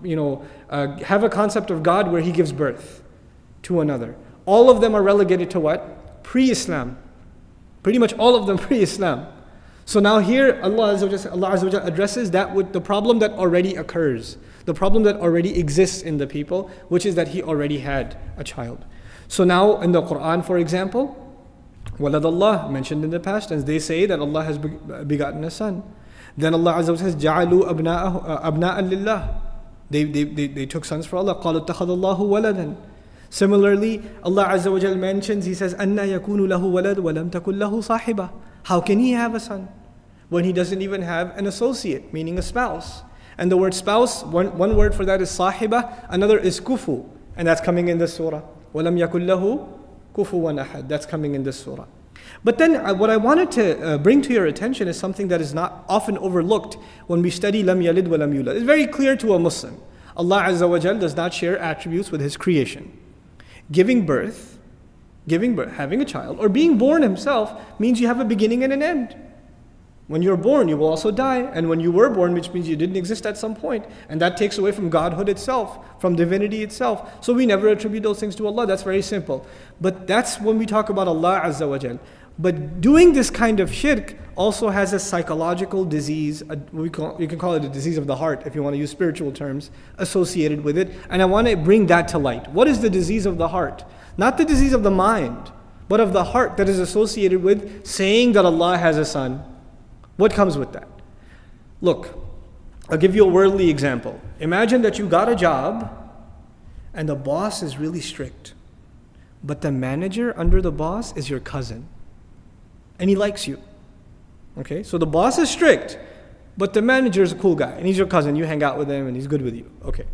have a concept of God where He gives birth to another. All of them are relegated to what? Pre-Islam. Pretty much all of them pre-Islam. So now here Allah Azza wa Jalla addresses that with the problem that already occurs. The problem that already exists in the people, which is that he already had a child. So now in the Quran, for example, Walad Allah mentioned in the past tense, they say that Allah has begotten a son. Then Allah Azza wa Jalla says, Ja'alu abna'an lillah. They took sons for Allah. قَالُوا اتَّخَذَ اللَّهُ وَلَدًا. Similarly, Allah Azza wa Jalla mentions, He says, أَنَّا يَكُونُ لَهُ وَلَدٌ وَلَمْ تَكُنْ لَهُ صَاحِبَةٌ. How can he have a son when he doesn't even have an associate, meaning a spouse? And the word spouse, one word for that is sahiba, another is kufu, and that's coming in this surah. وَلَمْ يَكُنْ لَهُ كُفُوًا أَحَدٌ. That's coming in this surah. But then what I wanted to bring to your attention is something that is not often overlooked when we study lam yalid wa lam yulad. It's very clear to a Muslim. Allah Azza wa Jal does not share attributes with His creation. Giving birth, having a child, or being born himself means you have a beginning and an end. When you're born, you will also die. And when you were born, which means you didn't exist at some point. And that takes away from Godhood itself, from divinity itself. So we never attribute those things to Allah. That's very simple. But that's when we talk about Allah Azza wa Jal. But doing this kind of shirk also has a psychological disease, you can call it a disease of the heart if you want to use spiritual terms, associated with it. And I want to bring that to light. What is the disease of the heart? Not the disease of the mind, but of the heart that is associated with saying that Allah has a son. What comes with that? Look, I'll give you a worldly example. Imagine that you got a job and the boss is really strict, but the manager under the boss is your cousin and he likes you. Okay, so the boss is strict, but the manager is a cool guy and he's your cousin. You hang out with him and he's good with you. Okay,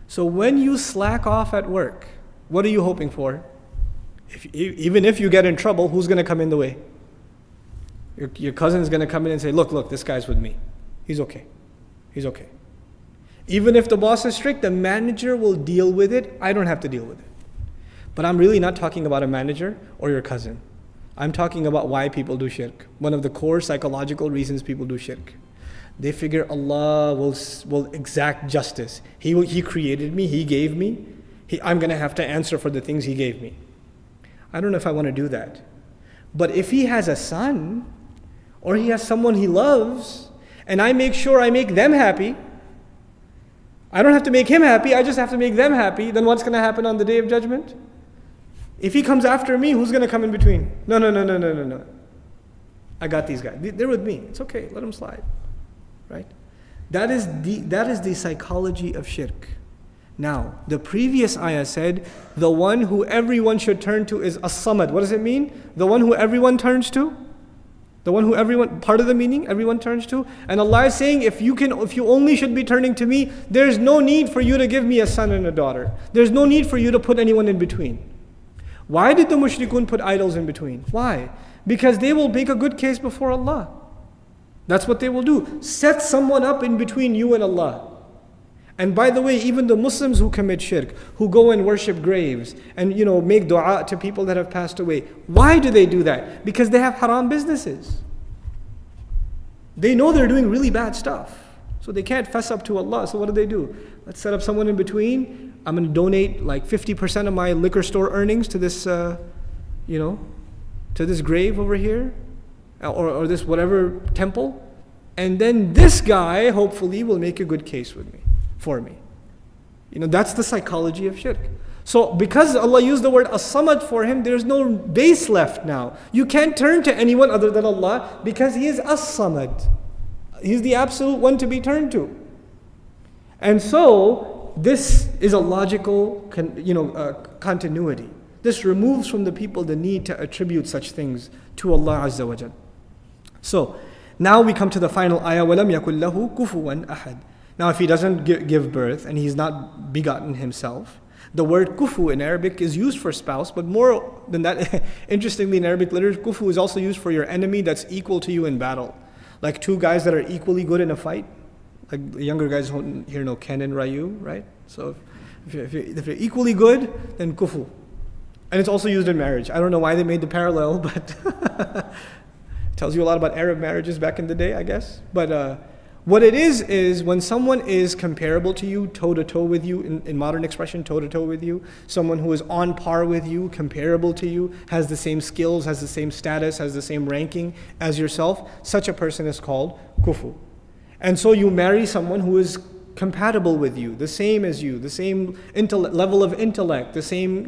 so when you slack off at work, what are you hoping for? Even if you get in trouble, who's going to come in the way? Your cousin is going to come in and say, look, this guy's with me. He's okay. He's okay. Even if the boss is strict, the manager will deal with it. I don't have to deal with it. But I'm really not talking about a manager or your cousin. I'm talking about why people do shirk. One of the core psychological reasons people do shirk. They figure Allah will exact justice. He created me. He gave me. I'm going to have to answer for the things He gave me. I don't know if I want to do that. But if he has a son, or he has someone he loves, and I make sure I make them happy, I don't have to make him happy, I just have to make them happy, then what's going to happen on the Day of Judgment? If he comes after me, who's going to come in between? No. I got these guys. They're with me. It's okay. Let them slide. Right? That is the psychology of shirk. Now, the previous ayah said, the one who everyone should turn to is as-samad. What does it mean? The one who everyone turns to? The one who everyone, part of the meaning, everyone turns to? And Allah is saying, if you only should be turning to me, there's no need for you to give me a son and a daughter. There's no need for you to put anyone in between. Why did the mushrikun put idols in between? Why? Because they will make a good case before Allah. That's what they will do. Set someone up in between you and Allah. And by the way, even the Muslims who commit shirk, who go and worship graves and make dua to people that have passed away, why do they do that? Because they have haram businesses. They know they're doing really bad stuff. So they can't fess up to Allah. So what do? Let's set up someone in between. I'm going to donate like 50% of my liquor store earnings to this, to this grave over here, or this whatever temple. And then this guy, hopefully, will make a good case for me. That's the psychology of shirk. So because Allah used the word as-samad for him, there's no base left now. You can't turn to anyone other than Allah because He is as-samad. He's the absolute one to be turned to. And so this is a logical continuity. This removes from the people the need to attribute such things to Allah Azza wa Jal. So now we come to the final ayah, وَلَمْ يَكُنْ لَهُ كُفُوًا أَحَدٌ. Now if he doesn't give birth and he's not begotten himself, the word kufu in Arabic is used for spouse, but more than that, interestingly in Arabic literature, kufu is also used for your enemy that's equal to you in battle. Like two guys that are equally good in a fight. Like the younger guys here know Ken and Ryu, right? So if you're equally good, then kufu. And it's also used in marriage. I don't know why they made the parallel, but it tells you a lot about Arab marriages back in the day, I guess. But What it is when someone is comparable to you, toe-to-toe with you, in modern expression, toe-to-toe with you, someone who is on par with you, comparable to you, has the same skills, has the same status, has the same ranking as yourself, such a person is called kufu. And so you marry someone who is compatible with you, the same as you, the same level of intellect, the same,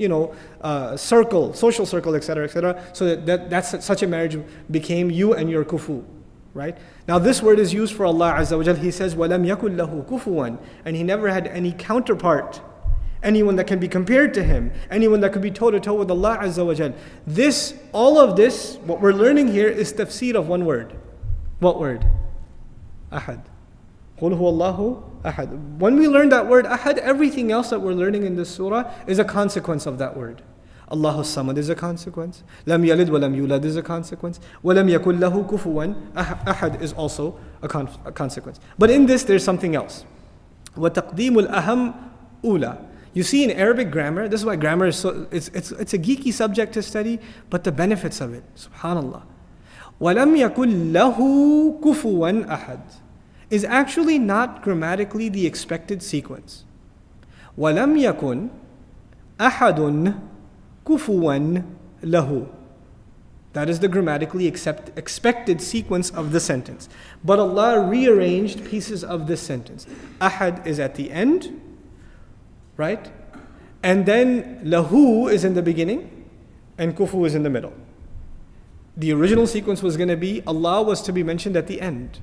circle, social circle, etc., etc. So that's such a marriage became you and your kufu. Right? Now this word is used for Allah Azza wa Jal. He says, وَلَمْ يَكُنْ لَهُ كُفُوًا, and He never had any counterpart, anyone that can be compared to Him, anyone that could be toe-to-toe with Allah Azza wa Jal. All of this, what we're learning here is tafsir of one word. What word? Ahad. قُلْ هُوَ اللَّهُ أَحَدٌ. When we learn that word Ahad, everything else that we're learning in this surah is a consequence of that word. Allahu Samad is a consequence. Lam yalid wa lam yulad is a consequence. Wa lam yakul lahu kufuwan ahad is also a consequence. But in this there's something else. Wa taqdeemul aham ula. You see in Arabic grammar, this is why grammar is so, it's a geeky subject to study, but the benefits of it, subhanallah. Wa lam yakul lahu kufuwan ahad is actually not grammatically the expected sequence. Wa lam yakun ahadun kufuwan lahu. That is the grammatically expected sequence of the sentence. But Allah rearranged pieces of this sentence. Ahad is at the end, right? And then lahu is in the beginning, and kufu is in the middle. The original sequence was going to be, Allah was to be mentioned at the end.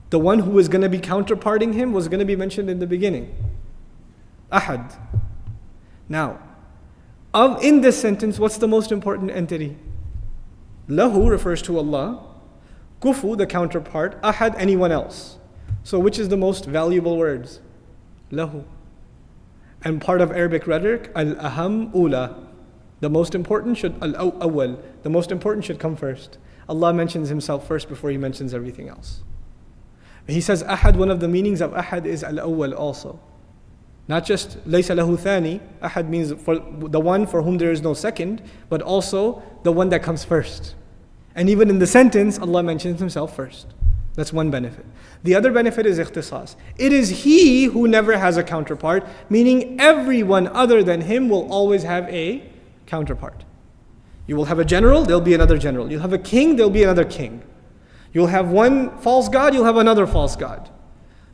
The one who was going to be counterparting Him was going to be mentioned in the beginning. Ahad. Now, in this sentence, what's the most important entity? Lahu refers to Allah. Kufu, the counterpart. Ahad, anyone else. So which is the most valuable words? Lahu. And part of Arabic rhetoric, al-aham ula. The most important should, al-awwal. The most important should come first. Allah mentions Himself first before He mentions everything else. He says ahad, one of the meanings of ahad is al-awwal also. Not just laysa lahu thani, ahad means for the one for whom there is no second, but also the one that comes first. And even in the sentence, Allah mentions Himself first. That's one benefit. The other benefit is ikhtisas. It is He who never has a counterpart, meaning everyone other than Him will always have a counterpart. You will have a general, there'll be another general. You'll have a king, there'll be another king. You'll have one false god, you'll have another false god.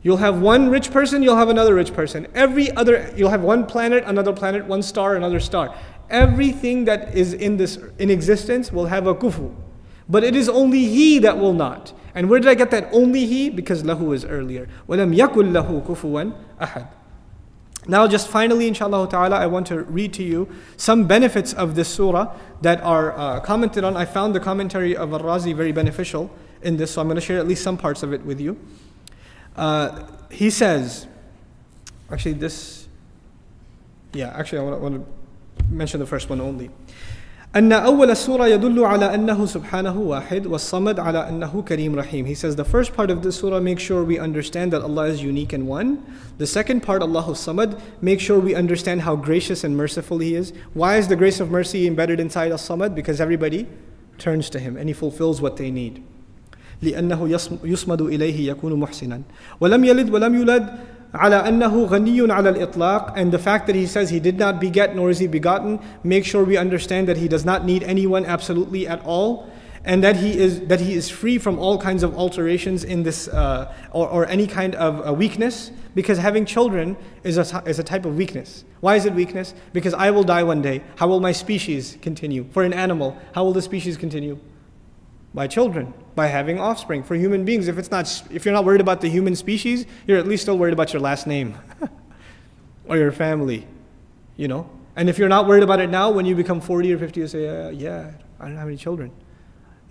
You'll have one rich person, you'll have another rich person. You'll have one planet, another planet, one star, another star. Everything that is in existence will have a kufu. But it is only He that will not. And where did I get that only He? Because lahu is earlier. وَلَمْ يَكُلْ لَهُ كُفُوًا أَحَدٌ. Now just finally, inshallah ta'ala, I want to read to you some benefits of this surah that are commented on. I found the commentary of Al-Razi very beneficial in this, so I'm going to share at least some parts of it with you. He says, I want to mention the first one only. أن أول السورة يدل على أنه سبحانه واحد والصمد على أنه كريم رحيم. He says the first part of the surah makes sure we understand that Allah is unique and one. The second part, Allahu Samad, make sure we understand how gracious and merciful He is. Why is the grace of mercy embedded inside As-Samad? Because everybody turns to Him and He fulfills what they need. لأنه يصمد إليه يكون محسنا ولم يلد ولم يولد على أنه غني على الإطلاق. And the fact that He says He did not beget nor is He begotten, make sure we understand that He does not need anyone absolutely at all, and that He is free from all kinds of alterations in this or any kind of weakness, because having children is a type of weakness. Why is it weakness? Because I will die one day. How will my species continue? For an animal, how will the species continue? By children, by having offspring. For human beings, if you're not worried about the human species, you're at least still worried about your last name or your family, And if you're not worried about it now, when you become 40 or 50, you say, yeah, I don't have any children.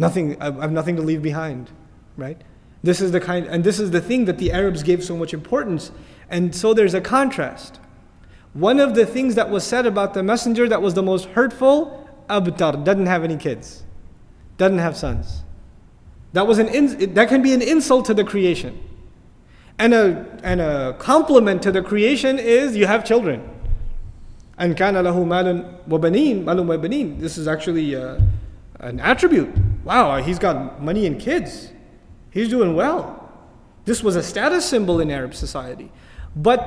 I have nothing to leave behind, right? This is the thing that the Arabs gave so much importance. And so there's a contrast. One of the things that was said about the messenger that was the most hurtful, abtar, doesn't have any kids. Doesn't have sons. That can be an insult to the creation. And a compliment to the creation is you have children. And كَانَ لَهُ مَالٌ وَبَنِينَ. This is actually an attribute. Wow, he's got money and kids. He's doing well. This was a status symbol in Arab society. But